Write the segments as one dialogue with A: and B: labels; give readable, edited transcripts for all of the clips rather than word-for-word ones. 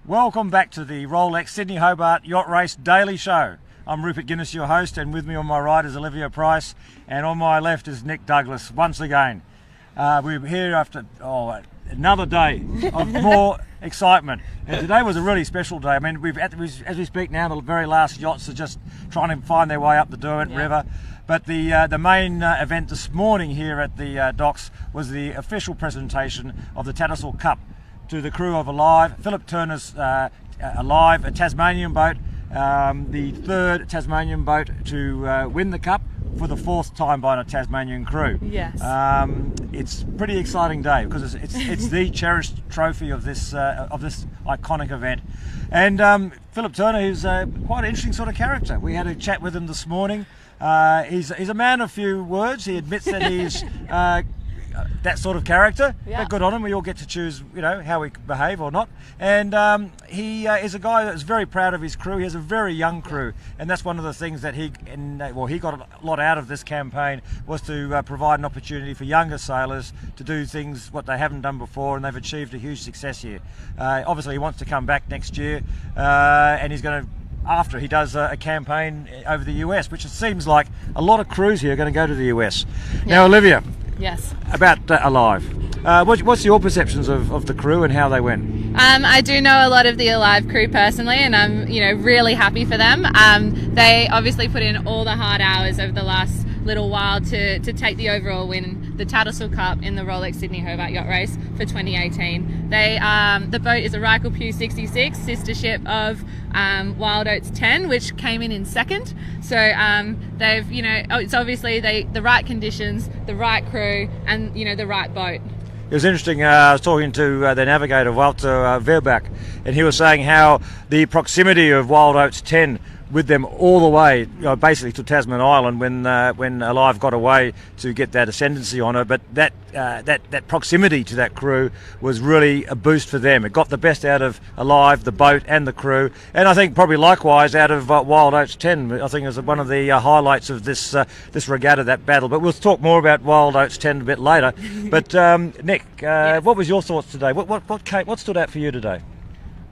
A: Welcome back to the Rolex Sydney Hoabrt Yacht Race Daily Show. I'm Rupert Guinness, your host, and with me on my right is Olivia Price, and on my left is Nick Douglas once again. We're here after another day of more excitement, and today was a really special day. I mean, as we speak now, the very last yachts are just trying to find their way up the Derwent River. But the main event this morning here at the docks was the official presentation of the Tattles Cup to the crew of Alive. Philip Turner's Alive, a Tasmanian boat, the third Tasmanian boat to win the Cup for the fourth time by a Tasmanian crew.
B: Yes.
A: It's a pretty exciting day because it's the cherished trophy of this iconic event. And Philip Turner is quite an interesting sort of character. We had a chat with him this morning. He's a man of few words. He admits that he's that sort of character.
B: Yeah.
A: But good on him. We all get to choose, how we behave or not. And he is a guy that's very proud of his crew. He has a very young crew, and that's one of the things that he got a lot out of this campaign, was to provide an opportunity for younger sailors to do things what they haven't done before, and they've achieved a huge success here. Obviously, he wants to come back next year, and he's going to, after he does a campaign over the US, which it seems like a lot of crews here are going to go to the US. Yeah. Now, Olivia.
B: Yes.
A: About Alive. What's your perceptions of the crew and how they went?
B: I do know a lot of the Alive crew personally, and I'm really happy for them. They obviously put in all the hard hours over the last little while to take the overall win, the Tattles Cup in the Rolex Sydney Hoabrt Yacht Race for 2018. The boat is a Rykel Pew 66, sister ship of Wild Oats 10, which came in second. So they've, it's obviously the right conditions, the right crew, and the right boat.
A: It was interesting. I was talking to the navigator Walter Hoabrt, and he was saying how the proximity of Wild Oats 10 with them all the way, basically to Tasman Island when Alive got away to get that ascendancy on her. But that proximity to that crew was really a boost for them. It got the best out of Alive, the boat, and the crew, and I think probably likewise out of Wild Oats 10. I think it was one of the highlights of this regatta, that battle. But we'll talk more about Wild Oats 10 a bit later. But Nick,
B: yes.
A: What was your thoughts today? What stood out for you today?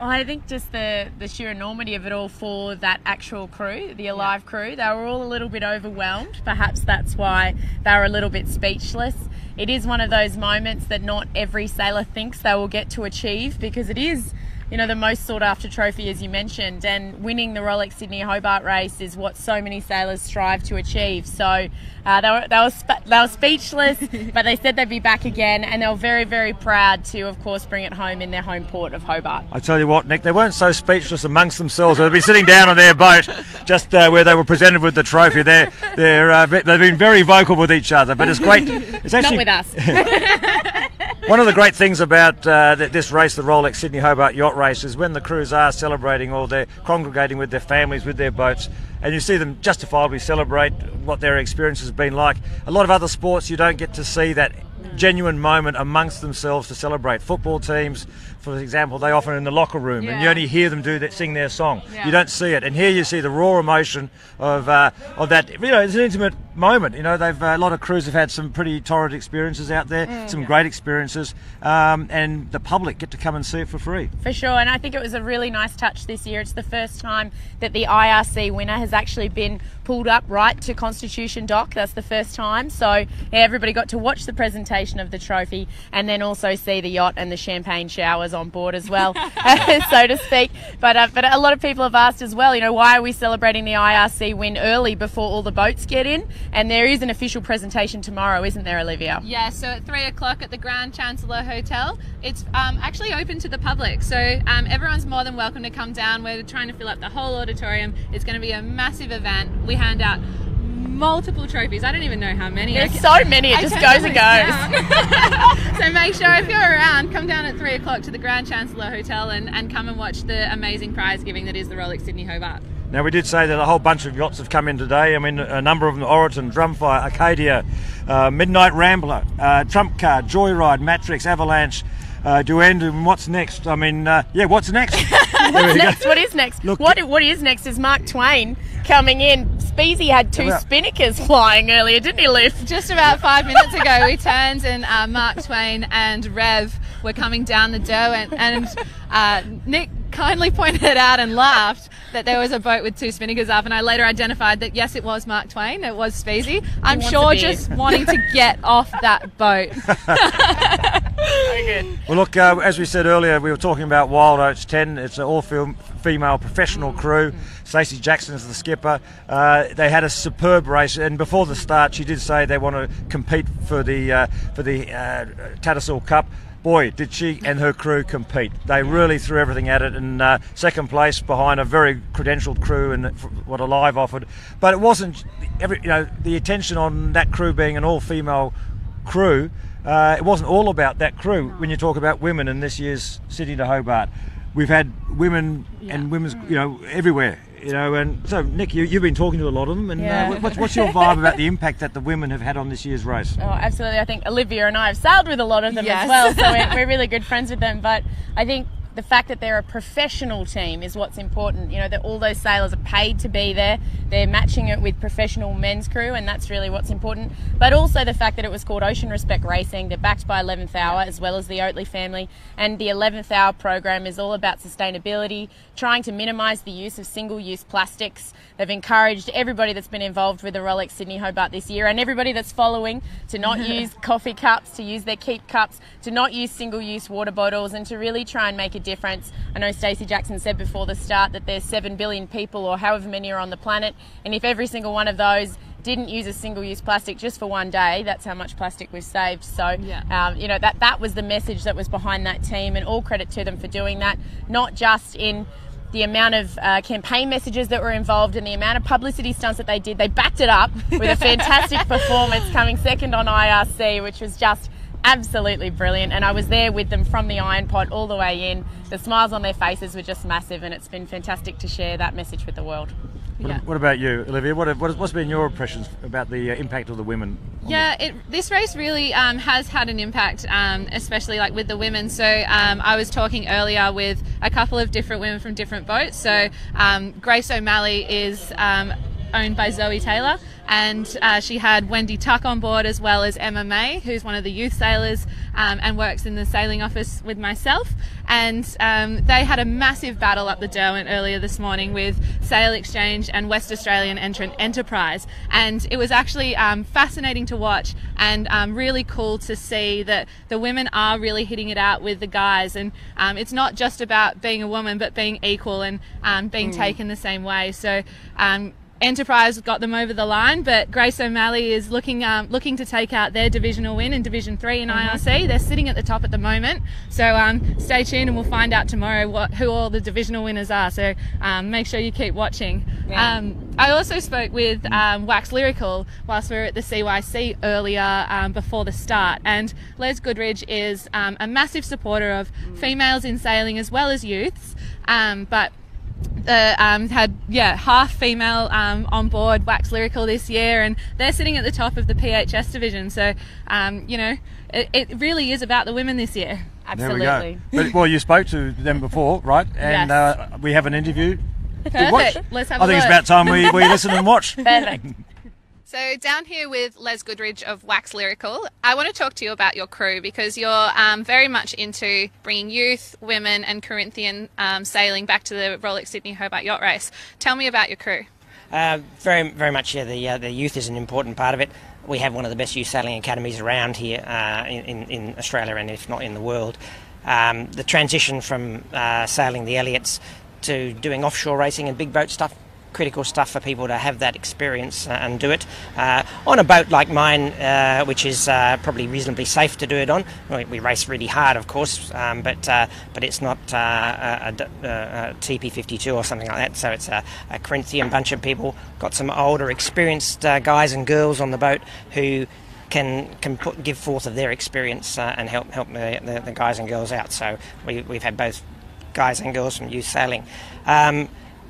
C: Well, I think just the sheer enormity of it all for that actual crew, the Alive crew. They were all a little bit overwhelmed. Perhaps that's why they were a little bit speechless. It is one of those moments that not every sailor thinks they will get to achieve, because it is, the most sought after trophy, as you mentioned, and winning the Rolex Sydney Hoabrt race is what so many sailors strive to achieve. So they were speechless, but they said they'd be back again, and they were very, very proud to, of course, bring it home in their home port of Hoabrt.
A: I tell you what, Nick, they weren't so speechless amongst themselves. They'd be sitting down on their boat, just where they were presented with the trophy. They've been very vocal with each other, but it's great. It's actually
C: not with us.
A: One of the great things about this race, the Rolex Sydney Hoabrt Yacht Race, is when the crews are celebrating, or they're congregating with their families, with their boats, and you see them justifiably celebrate what their experience has been like. A lot of other sports, you don't get to see that genuine moment amongst themselves to celebrate. Football teams, for example, they often in the locker room, and you only hear them sing their song. You don't see it, and here you see the raw emotion of that. It's an intimate moment. A lot of crews have had some pretty torrid experiences out there, some great experiences, and the public get to come and see it for free.
C: For sure, and I think it was a really nice touch this year. It's the first time that the IRC winner has actually been pulled up right to Constitution Dock. That's the first time. So everybody got to watch the presentation of the trophy, and then also see the yacht and the champagne showers on board as well, so to speak. But a lot of people have asked as well, why are we celebrating the IRC win early before all the boats get in? And there is an official presentation tomorrow, isn't there, Olivia?
B: Yeah, so at 3 o'clock at the Grand Chancellor Hotel. It's actually open to the public, so everyone's more than welcome to come down. We're trying to fill up the whole auditorium. It's going to be a massive event. We hand out multiple trophies. I don't even know how many.
C: There's so many, it just goes and goes.
B: So make sure, if you're around, come down at 3 o'clock to the Grand Chancellor Hotel and come and watch the amazing prize giving that is the Rolex Sydney Hoabrt.
A: Now, we did say that a whole bunch of yachts have come in today. I mean, a number of them: Hoabrt, Drumfire, Arcadia, Midnight Rambler, Trump Card, Joyride, Matrix, Avalanche, Duend, and what's next? I mean, what's next?
C: What's next? What is next? Look, what is next is Mark Twain coming in. Speezy had two spinnakers flying earlier, didn't he, Liv?
B: Just about 5 minutes ago, we turned and Mark Twain and Rev were coming down the Derwent, and Nick kindly pointed out and laughed that there was a boat with 2 spinnakers up, and I later identified that yes, it was Mark Twain, it was Speezy. I'm sure just wanting to get off that boat.
C: Very good.
A: Well, look, as we said earlier, we were talking about Wild Oats 10. It's an all-female professional crew. Stacey Jackson's the skipper. They had a superb race, and before the start, she did say they want to compete for the Tattles Cup. Boy, did she and her crew compete. They really threw everything at it, and second place behind a very credentialed crew and what Alive offered. But it wasn't the attention on that crew being an all-female crew. It wasn't all about that crew. When you talk about women in this year's Sydney to Hoabrt, we've had women and women's, everywhere. And so Nick, you've been talking to a lot of them, and what's your vibe about the impact that the women have had on this year's race?
C: Oh, absolutely. I think Olivia and I have sailed with a lot of them as well, so we're really good friends with them. But I think the fact that they're a professional team is what's important. That all those sailors are paid to be there. They're matching it with professional men's crew, and that's really what's important. But also the fact that it was called Ocean Respect Racing. They're backed by 11th Hour as well as the Oatley family, and the 11th Hour program is all about sustainability, trying to minimise the use of single-use plastics. They've encouraged everybody that's been involved with the Rolex Sydney Hobart this year, and everybody that's following, to not use coffee cups, to use their keep cups, to not use single-use water bottles, and to really try and make a difference. I know Stacey Jackson said before the start that there's 7 billion people, or however many are on the planet, and if every single one of those didn't use a single-use plastic just for one day, that's how much plastic we've saved. So, that was the message that was behind that team, and all credit to them for doing that, not just in the amount of campaign messages that were involved and the amount of publicity stunts that they did. They backed it up with a fantastic performance, coming second on IRC, which was just absolutely brilliant. And I was there with them from the iron pot all the way in. The smiles on their faces were just massive, and it's been fantastic to share that message with the world.
A: What about you, Olivia? What's been your impressions about the impact of the women?
B: This race really has had an impact, especially like with the women. So I was talking earlier with a couple of different women from different boats. So Grace O'Malley is owned by Zoe Taylor, and she had Wendy Tuck on board, as well as Emma May, who's one of the youth sailors and works in the sailing office with myself. And they had a massive battle up the Derwent earlier this morning with Sail Exchange and West Australian entrant Enterprise, and it was actually fascinating to watch, and really cool to see that the women are really hitting it out with the guys, and it's not just about being a woman but being equal and being taken the same way. So Enterprise got them over the line, but Grace O'Malley is looking to take out their divisional win in Division 3 in IRC. They're sitting at the top at the moment, so stay tuned and we'll find out tomorrow who all the divisional winners are, so make sure you keep watching. I also spoke with Wax Lyrical whilst we were at the CYC earlier before the start, and Les Goodridge is a massive supporter of females in sailing as well as youths, but had half female on board Wax Lyrical this year, and they're sitting at the top of the PHS division, so it really is about the women this year.
C: Absolutely.
A: There we go. Well, you spoke to them before, right? And
B: yes.
A: We have an interview.
B: Perfect. Let's have a look.
A: I think it's about time we listen and watch.
C: Perfect.
B: So down here with Les Goodridge of Wax Lyrical, I want to talk to you about your crew, because you're very much into bringing youth, women and Corinthian sailing back to the Rolex Sydney Hobart Yacht Race. Tell me about your crew.
D: Very, very much, the youth is an important part of it. We have one of the best youth sailing academies around here in Australia, and if not in the world. The transition from sailing the Elliots to doing offshore racing and big boat stuff, critical stuff for people to have that experience and do it on a boat like mine, which is probably reasonably safe to do it on. We race really hard, of course, but it's not a TP52 or something like that. So it's a Corinthian bunch of people, got some older, experienced guys and girls on the boat who can give forth of their experience and help the guys and girls out. So we've had both guys and girls from youth sailing.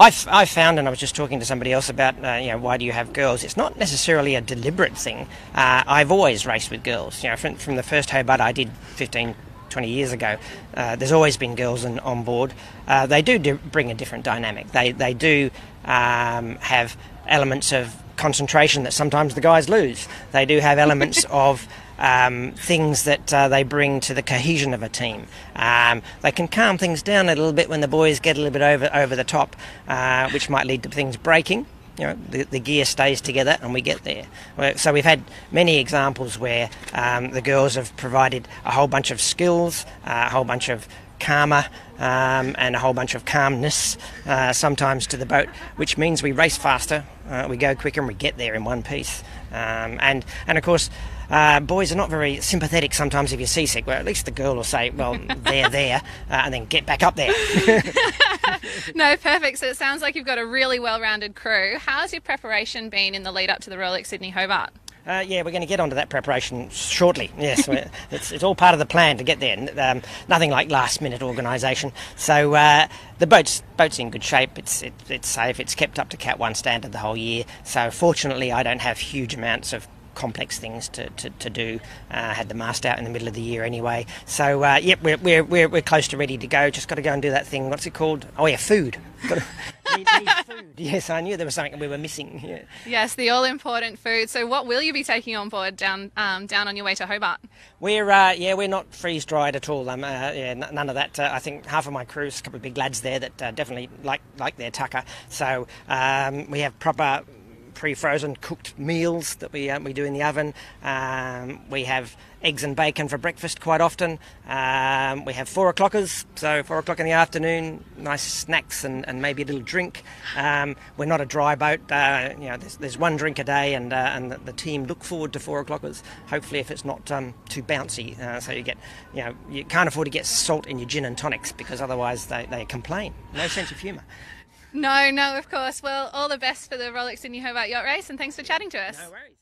D: I've found, and I was just talking to somebody else about, why do you have girls? It's not necessarily a deliberate thing. I've always raced with girls. From the first Hoabart I did 15, 20 years ago, there's always been girls on board. They do bring a different dynamic. They do have elements of concentration that sometimes the guys lose. They do have elements of things that they bring to the cohesion of a team. They can calm things down a little bit when the boys get a little bit over the top, which might lead to things breaking. The gear stays together and we get there. So we've had many examples where the girls have provided a whole bunch of skills, a whole bunch of karma, and a whole bunch of calmness sometimes to the boat, which means we race faster, we go quicker, and we get there in one piece. And of course, boys are not very sympathetic sometimes if you're seasick. Well, at least the girl will say, well, they're there, and then get back up there.
B: No, perfect. So it sounds like you've got a really well-rounded crew. How's your preparation been in the lead up to the Rolex Sydney Hoabrt?
D: Yeah, we're going to get onto that preparation shortly. Yes, it's all part of the plan to get there. Nothing like last-minute organisation. So the boat's in good shape. It's safe. It's kept up to Cat 1 standard the whole year. So fortunately, I don't have huge amounts of complex things to do. Had the mast out in the middle of the year anyway. So yep, we're close to ready to go. Just got to go and do that thing. What's it called? Oh yeah, food. Need food. Yes, I knew there was something we were missing. Yeah.
B: Yes, the all-important food. So what will you be taking on board down on your way to Hoabrt?
D: We're not freeze-dried at all. None of that. I think half of my crew's a couple of big lads there that definitely like their tucker. So we have proper pre-frozen cooked meals that we do in the oven. We have eggs and bacon for breakfast quite often. We have 4 o'clockers, so 4 o'clock in the afternoon, nice snacks and maybe a little drink. We're not a dry boat. There's one drink a day, and the team look forward to 4 o'clockers. Hopefully, if it's not too bouncy, so you can't afford to get salt in your gin and tonics because otherwise they complain. No sense of humour.
B: No, of course. Well, all the best for the Rolex Sydney Hoabrt Yacht Race, and thanks for chatting to us.
D: No worries.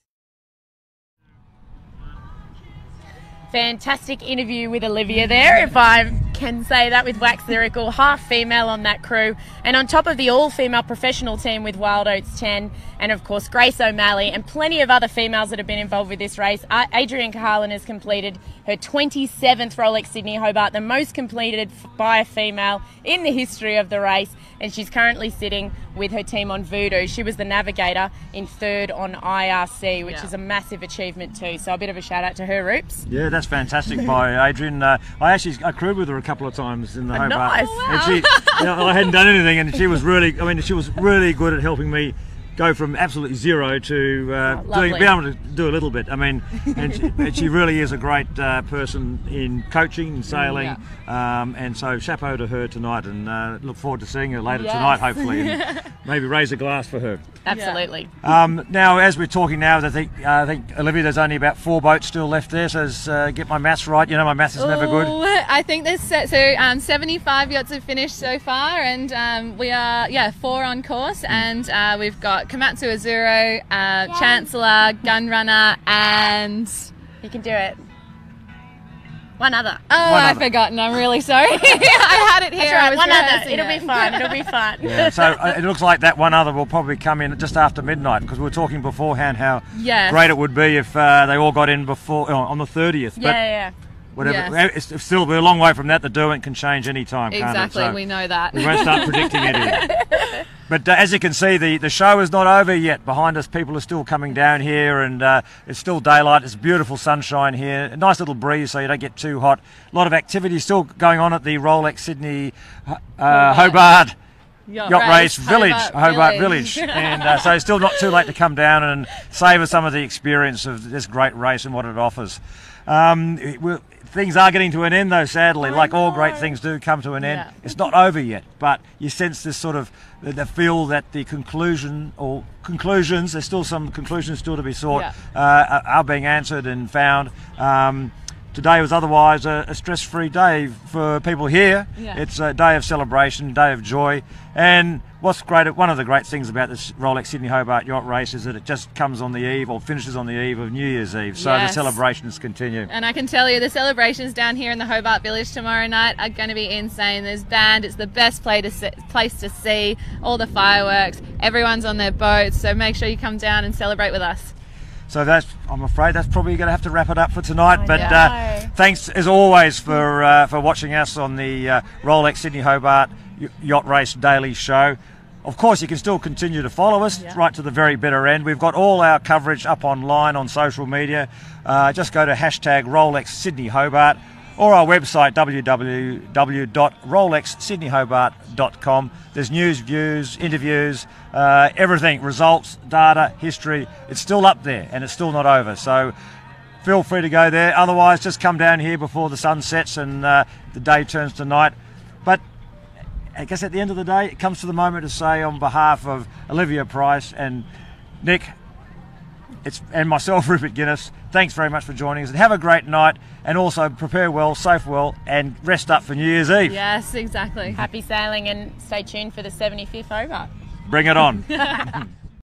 C: Fantastic interview with Olivia there, if I can say that, with Wax Lyrical, half female on that crew, and on top of the all-female professional team with Wild Oats 10, and of course Grace O'Malley, and plenty of other females that have been involved with this race. Adrienne Carlin has completed her 27th Rolex Sydney Hoabrt, the most completed by a female in the history of the race, and she's currently sitting with her team on Voodoo. She was the navigator in 3rd on IRC, which is a massive achievement too, so a bit of a shout out to her, Roops.
A: Yeah, that's fantastic by Adrienne. I crewed with her a couple of times in the Hoabrt.
C: Nice.
A: And I hadn't done anything, and she was really good at helping me go from absolutely zero to being able to do a little bit. I mean, and she really is a great person in coaching and sailing, and so chapeau to her tonight, and look forward to seeing her later tonight, hopefully, and maybe raise a glass for her.
C: Absolutely.
A: Now, as we're talking now, I think Olivia, there's only about 4 boats still left there. So get my maths right. You know, my maths is never good.
B: I think there's 75 yachts have finished so far, and we are 4 on course, and we've got Komatsu Azuro, Chancellor, Gunrunner, and
C: You can do it. One other.
B: I've forgotten. I'm really sorry. I had it here.
C: That's right, one other. It'll be fine. It'll be fine.
A: Yeah, so it looks like that one other will probably come in just after midnight, because we were talking beforehand how great it would be if they all got in before on the 30th.
C: Yeah.
A: Whatever. It's still we're a long way from that. The Derwent can change any time.
B: Exactly,
A: can't it? So
B: we know that.
A: We won't start predicting it. But as you can see, the show is not over yet. Behind us, people are still coming down here, and it's still daylight. It's beautiful sunshine here. A nice little breeze, so you don't get too hot. A lot of activity still going on at the Rolex Sydney Hoabrt Yacht Race Village, Hoabrt Village. And so it's still not too late to come down and savour some of the experience of this great race and what it offers. Things are getting to an end, though, sadly. Like all great things do come to an end.
C: Yeah.
A: It's not over yet, but you sense this sort of the feel that the conclusions, there's still some conclusions still to be sought, are being answered and found. Today was otherwise a stress-free day for people here. Yeah. It's a day of celebration, day of joy. And what's great, one of the great things about this Rolex Sydney Hoabrt Yacht Race is that it just comes on the eve, or finishes on the eve of New Year's Eve. So the celebrations continue.
B: And I can tell you the celebrations down here in the Hoabrt Village tomorrow night are going to be insane. There's band, it's the best place to see, all the fireworks, everyone's on their boats, so make sure you come down and celebrate with us.
A: So I'm afraid that's probably going to have to wrap it up for tonight. But thanks as always for watching us on the Rolex Sydney Hoabrt Yacht Race Daily Show. Of course, you can still continue to follow us right to the very bitter end. We've got all our coverage up online on social media. Just go to hashtag Rolex Sydney Hoabrt or our website www.rolexsydneyhoabrt.com. There's news, views, interviews, everything, results, data, history. It's still up there and it's still not over. So feel free to go there. Otherwise, just come down here before the sun sets and the day turns to night. But I guess at the end of the day, it comes to the moment to say on behalf of Olivia Price and Nick and myself, Rupert Guinness, thanks very much for joining us and have a great night, and also prepare well, safe well, and rest up for New Year's Eve.
B: Yes, exactly.
C: Happy sailing, and stay tuned for the 75th Hoabrt.
A: Bring it on.